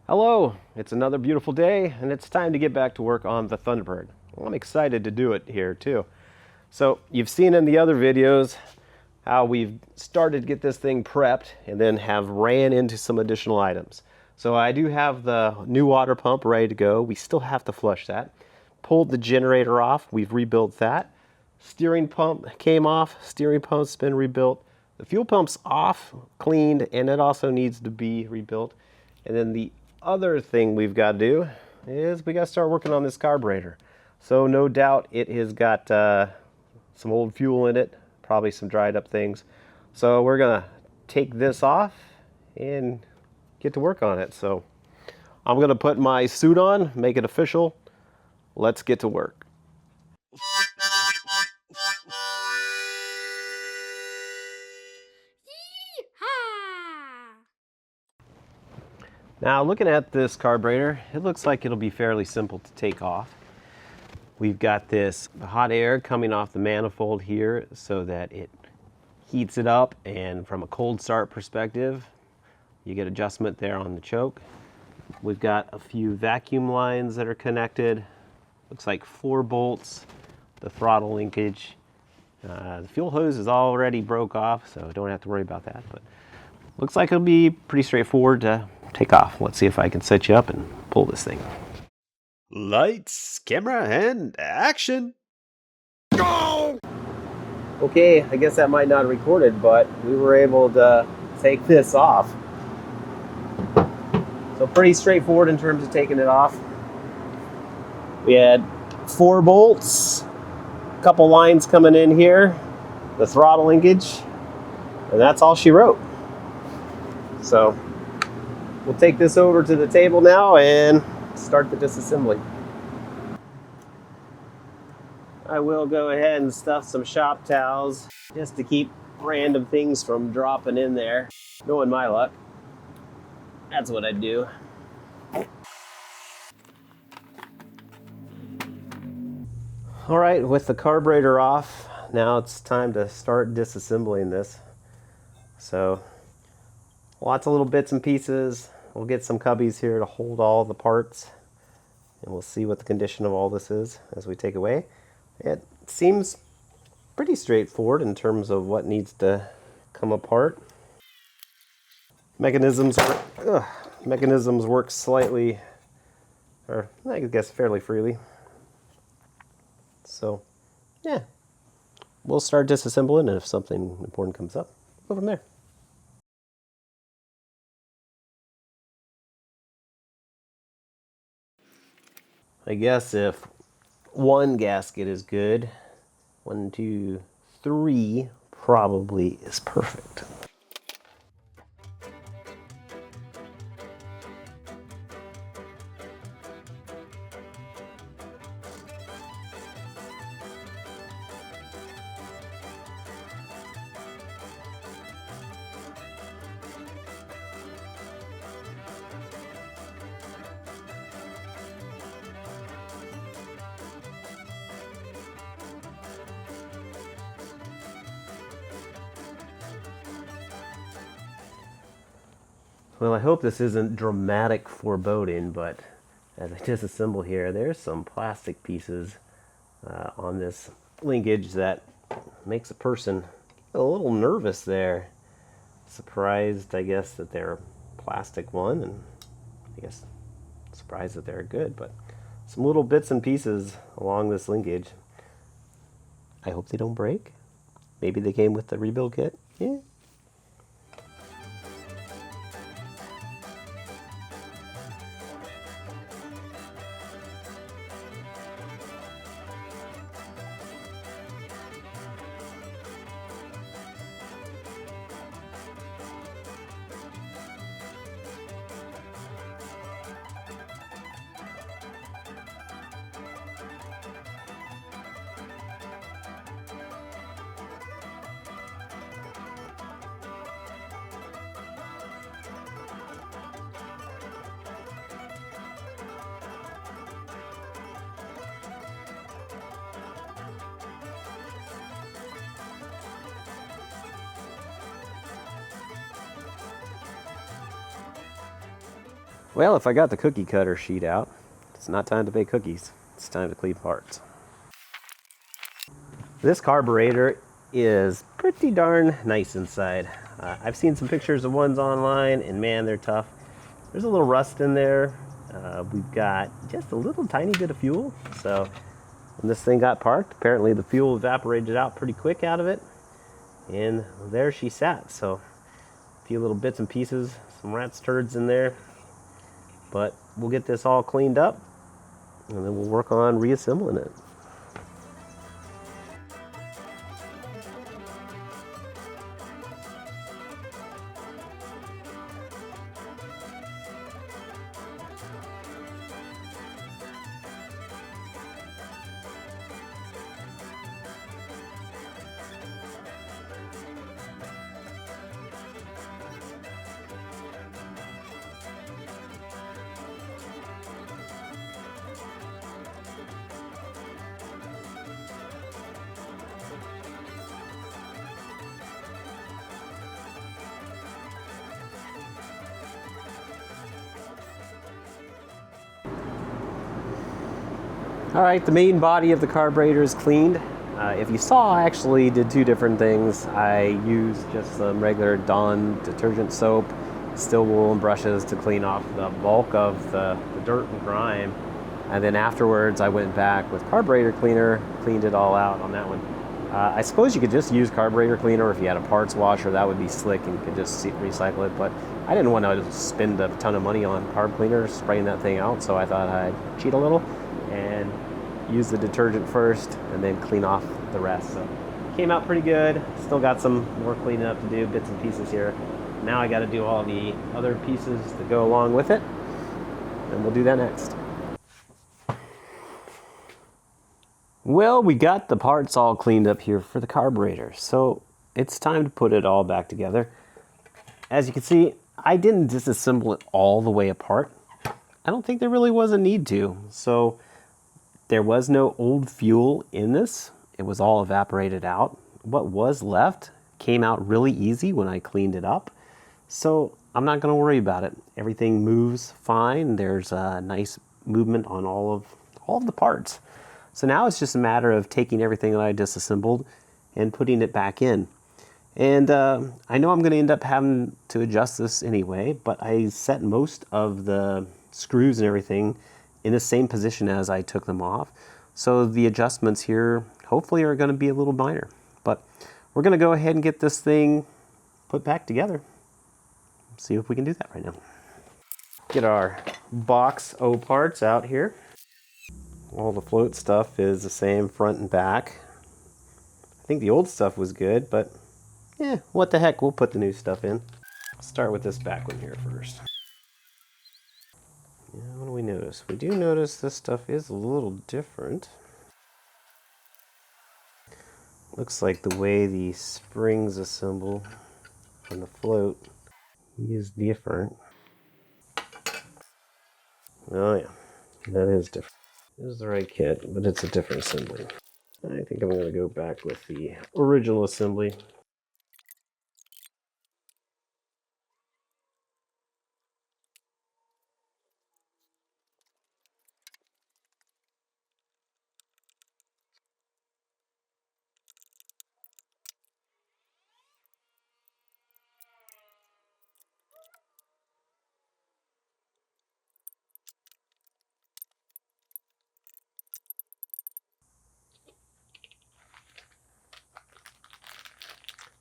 Hello, it's another beautiful day and it's time to get back to work on the Thunderbird. Well, I'm excited to do it here too. So you've seen in the other videos how we've started to get this thing prepped and then have ran into some additional items. So I do have the new water pump ready to go. We still have to flush that. Pulled the generator off, we've rebuilt that. Steering pump came off, steering pump's been rebuilt. The fuel pump's off, cleaned, and it also needs to be rebuilt. And then the other thing we've got to do is we got to start working on this carburetor. So no doubt it has got some old fuel in it, probably some dried up things. So we're gonna take this off and get to work on it. So I'm gonna put my suit on, make it official. Let's get to work. Now looking at this carburetor, it looks like it'll be fairly simple to take off. We've got this hot air coming off the manifold here so that it heats it up, and from a cold start perspective, you get adjustment there on the choke. We've got a few vacuum lines that are connected. Looks like 4 bolts, the throttle linkage. The fuel hose is already broke off, so don't have to worry about that. But looks like it'll be pretty straightforward to take off. Let's see if I can set you up and pull this thing. Lights, camera, and action! Go! Okay, I guess that might not have recorded, but we were able to take this off. So pretty straightforward in terms of taking it off. We had 4 bolts, a couple lines coming in here, the throttle linkage, and that's all she wrote. So we'll take this over to the table now and start the disassembly. I will go ahead and stuff some shop towels just to keep random things from dropping in there. Knowing my luck, that's what I'd do. All right, with the carburetor off, now it's time to start disassembling this. So lots of little bits and pieces. We'll get some cubbies here to hold all the parts, and we'll see what the condition of all this is as we take away. It seems pretty straightforward in terms of what needs to come apart. Mechanisms work slightly, or I guess fairly freely. So yeah, we'll start disassembling, and if something important comes up, we'll go from there. I guess if one gasket is good, 1, 2, 3 probably is perfect. Well, I hope this isn't dramatic foreboding, but as I disassemble here, there's some plastic pieces on this linkage that makes a person a little nervous there. Surprised, I guess, that they're plastic one, and I guess surprised that they're good, but some little bits and pieces along this linkage. I hope they don't break. Maybe they came with the rebuild kit. Yeah. Well, if I got the cookie cutter sheet out, it's not time to bake cookies. It's time to clean parts. This carburetor is pretty darn nice inside. I've seen some pictures of ones online, and man, they're tough. There's a little rust in there. We've got just a little tiny bit of fuel. So when this thing got parked, apparently the fuel evaporated out pretty quick out of it. And there she sat. So a few little bits and pieces, some rat's turds in there. But we'll get this all cleaned up, and then we'll work on reassembling it. All right, the main body of the carburetor is cleaned. If you saw, I actually did two different things. I used just some regular Dawn detergent soap, still wool and brushes to clean off the bulk of the dirt and grime. And then afterwards, I went back with carburetor cleaner, cleaned it all out on that one. I suppose you could just use carburetor cleaner if you had a parts washer. That would be slick and you could just recycle it. But I didn't want to spend a ton of money on carb cleaner, spraying that thing out. So I thought I'd cheat a little and use the detergent first and then clean off the rest. So came out pretty good. Still got some more cleaning up to do, bits and pieces here. Now I got to do all the other pieces that go along with it, and we'll do that next. Well, we got the parts all cleaned up here for the carburetor, so it's time to put it all back together. As you can see, I didn't disassemble it all the way apart. I don't think there really was a need to. So there was no old fuel in this. It was all evaporated out. What was left came out really easy when I cleaned it up. So I'm not going to worry about it. Everything moves fine. There's a nice movement on all of the parts. So now it's just a matter of taking everything that I disassembled and putting it back in. And I know I'm going to end up having to adjust this anyway, but I set most of the screws and everything in the same position as I took them off. So the adjustments here hopefully are going to be a little minor. But we're going to go ahead and get this thing put back together. See if we can do that right now. Get our box O parts out here. All the float stuff is the same front and back. I think the old stuff was good, but what the heck, we'll put the new stuff in. Start with this back one here first. Yeah, what do we notice? We do notice this stuff is a little different. Looks like the way the springs assemble on the float is different. Oh yeah, that is different. This is the right kit, but it's a different assembly. I think I'm going to go back with the original assembly.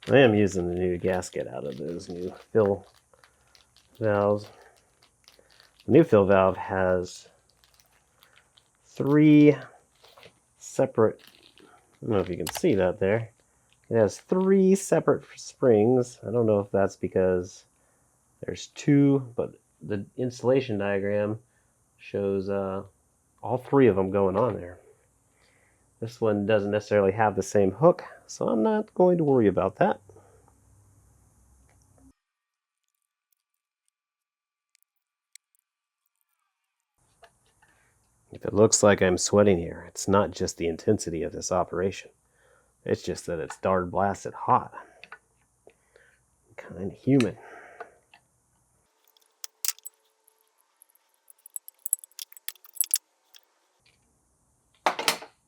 I am using the new gasket out of those new fill valves. The new fill valve has three separate, I don't know if you can see that there. It has three separate springs. I don't know if that's because there's two, but the installation diagram shows all three of them going on there. This one doesn't necessarily have the same hook, so I'm not going to worry about that. If it looks like I'm sweating here, it's not just the intensity of this operation. It's just that it's darn blasted hot. Kind of humid.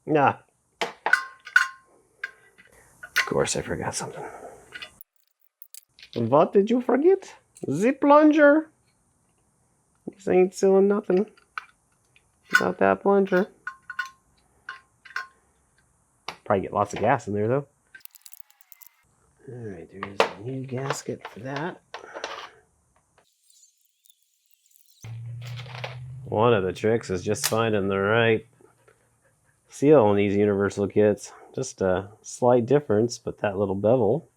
Nah. Of course I forgot something. What did you forget? The plunger. This ain't selling nothing without that plunger. Probably get lots of gas in there though. Alright, there's a new gasket for that. One of the tricks is just finding the right seal on these universal kits. Just a slight difference, but that little bevel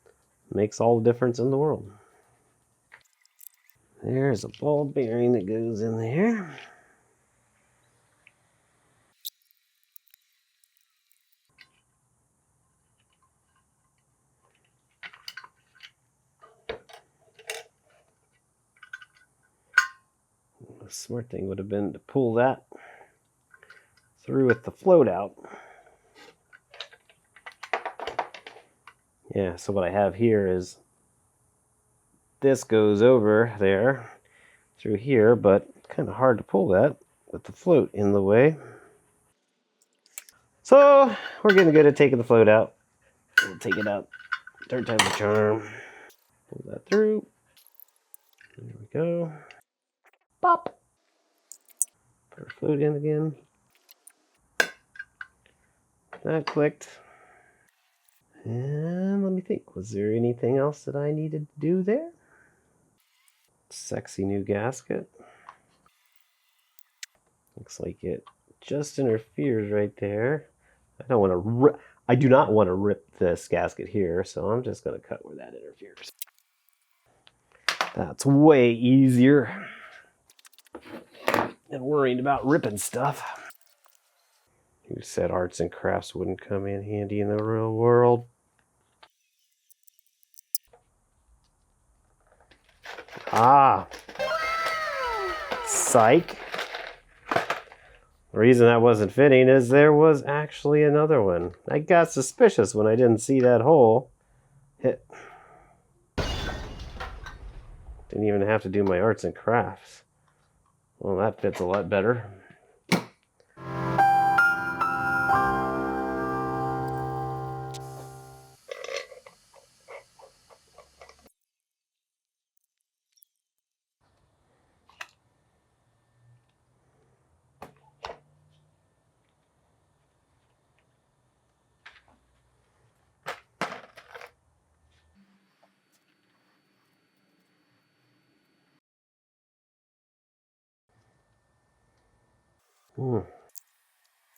makes all the difference in the world. There's a ball bearing that goes in there. The smart thing would have been to pull that through with the float out. Yeah, so what I have here is this goes over there through here, but kind of hard to pull that with the float in the way. So we're getting good at taking the float out. We'll take it out. Third time's a charm. Pull that through. There we go. Pop. Put our float in again. That clicked. And let me think, was there anything else that I needed to do there? Sexy new gasket. Looks like it just interferes right there. I do not want to rip this gasket here, so I'm just going to cut where that interferes. That's way easier than worrying about ripping stuff. Who said arts and crafts wouldn't come in handy in the real world? Ah, psych. The reason that wasn't fitting is there was actually another one. I got suspicious when I didn't see that hole. Didn't even have to do my arts and crafts. Well, that fits a lot better.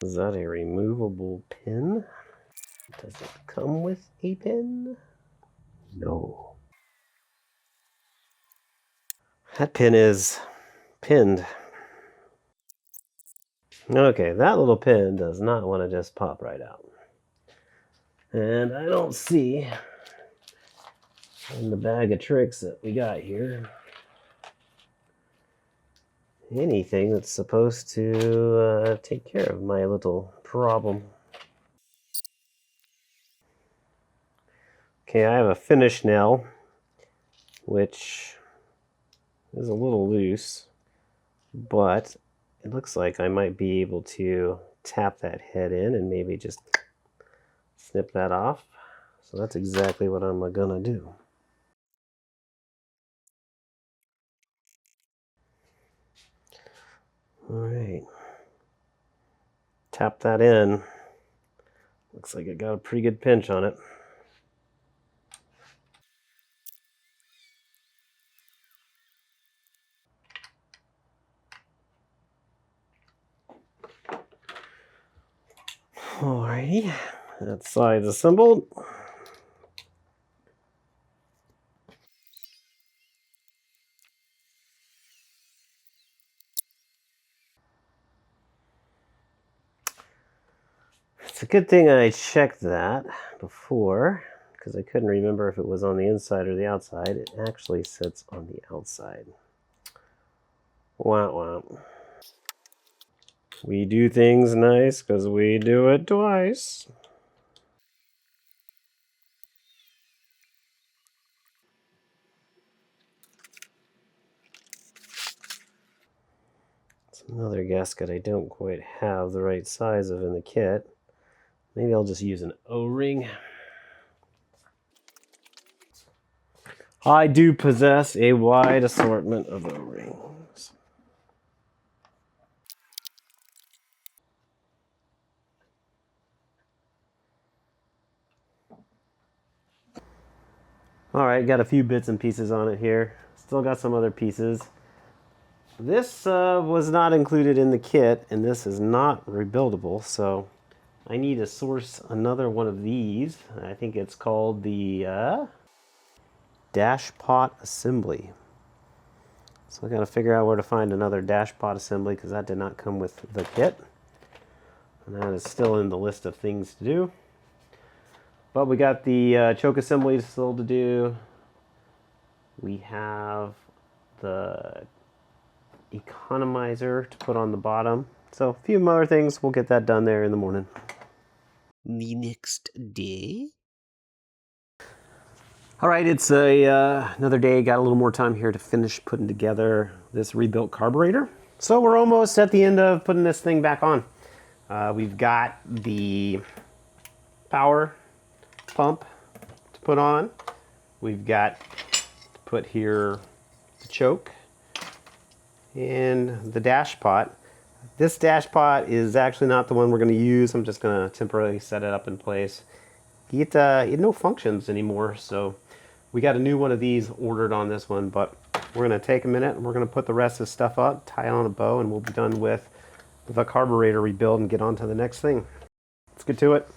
Is that a removable pin? Does it come with a pin? No. That pin is pinned. Okay, that little pin does not want to just pop right out. And I don't see in the bag of tricks that we got here anything that's supposed to take care of my little problem. Okay, I have a finish nail, which is a little loose, but it looks like I might be able to tap that head in and maybe just snip that off. So that's exactly what I'm gonna do. All right, tap that in. Looks like it got a pretty good pinch on it. Alrighty, that side's assembled. It's a good thing I checked that before, because I couldn't remember if it was on the inside or the outside. It actually sits on the outside. Wow, wow. We do things nice because we do it twice. It's another gasket I don't quite have the right size of in the kit. Maybe I'll just use an O-ring. I do possess a wide assortment of O-rings. All right, got a few bits and pieces on it here. Still got some other pieces. This was not included in the kit, and this is not rebuildable, so I need to source another one of these. I think it's called the dash pot assembly. So I got to figure out where to find another dash pot assembly because that did not come with the kit. And that is still in the list of things to do. But we got the choke assembly still to do. We have the economizer to put on the bottom. So a few more things. We'll get that done there in the morning. The next day? All right, it's another day. Got a little more time here to finish putting together this rebuilt carburetor. So we're almost at the end of putting this thing back on. We've got the power pump to put on. We've got to put here the choke and the dash pot. This dash pot is actually not the one we're going to use. I'm just going to temporarily set it up in place. It no functions anymore, so we got a new one of these ordered on this one, but we're going to take a minute and we're going to put the rest of the stuff up, tie it on a bow, and we'll be done with the carburetor rebuild and get on to the next thing. Let's get to it.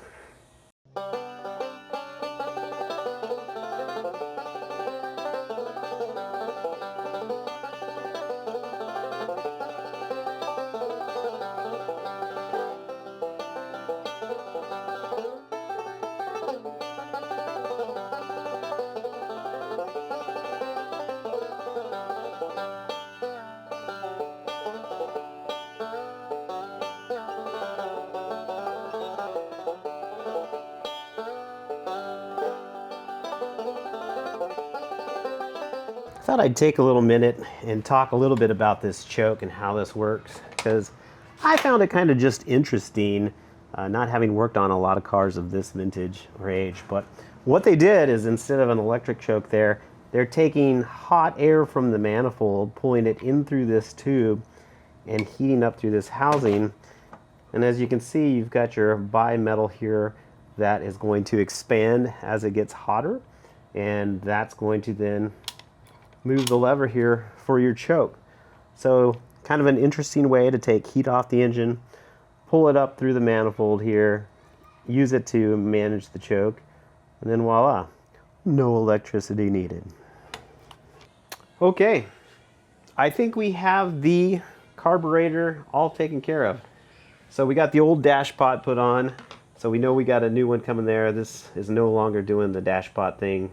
I thought I'd take a little minute and talk a little bit about this choke and how this works, because I found it kind of just interesting, not having worked on a lot of cars of this vintage or age. But what they did is, instead of an electric choke there, they're taking hot air from the manifold, pulling it in through this tube and heating up through this housing. And as you can see, you've got your bimetal here that is going to expand as it gets hotter, and that's going to then move the lever here for your choke. So kind of an interesting way to take heat off the engine, pull it up through the manifold here, use it to manage the choke, and then voila, no electricity needed. Okay, I think we have the carburetor all taken care of. So we got the old dash pot put on, so we know we got a new one coming there. This is no longer doing the dash pot thing.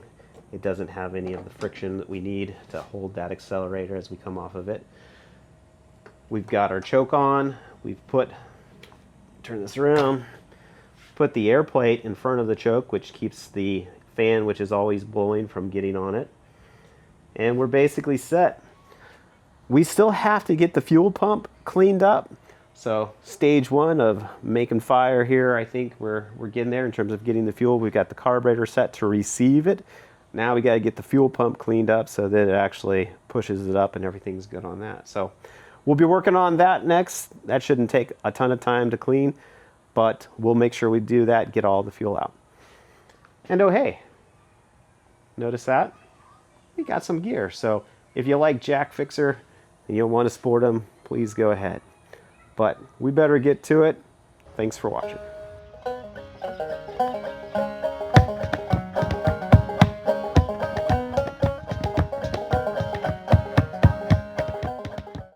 It doesn't have any of the friction that we need to hold that accelerator as we come off of it. We've got our choke on. We've put, turn this around, put the air plate in front of the choke, which keeps the fan, which is always blowing, from getting on it. And we're basically set. We still have to get the fuel pump cleaned up. So stage one of making fire here, I think we're getting there in terms of getting the fuel. We've got the carburetor set to receive it. Now we got to get the fuel pump cleaned up so that it actually pushes it up and everything's good on that. So we'll be working on that next. That shouldn't take a ton of time to clean, but we'll make sure we do that, get all the fuel out. And oh hey, notice that? We got some gear. So if you like Jack Fixer and you want to sport them, please go ahead. But we better get to it. Thanks for watching.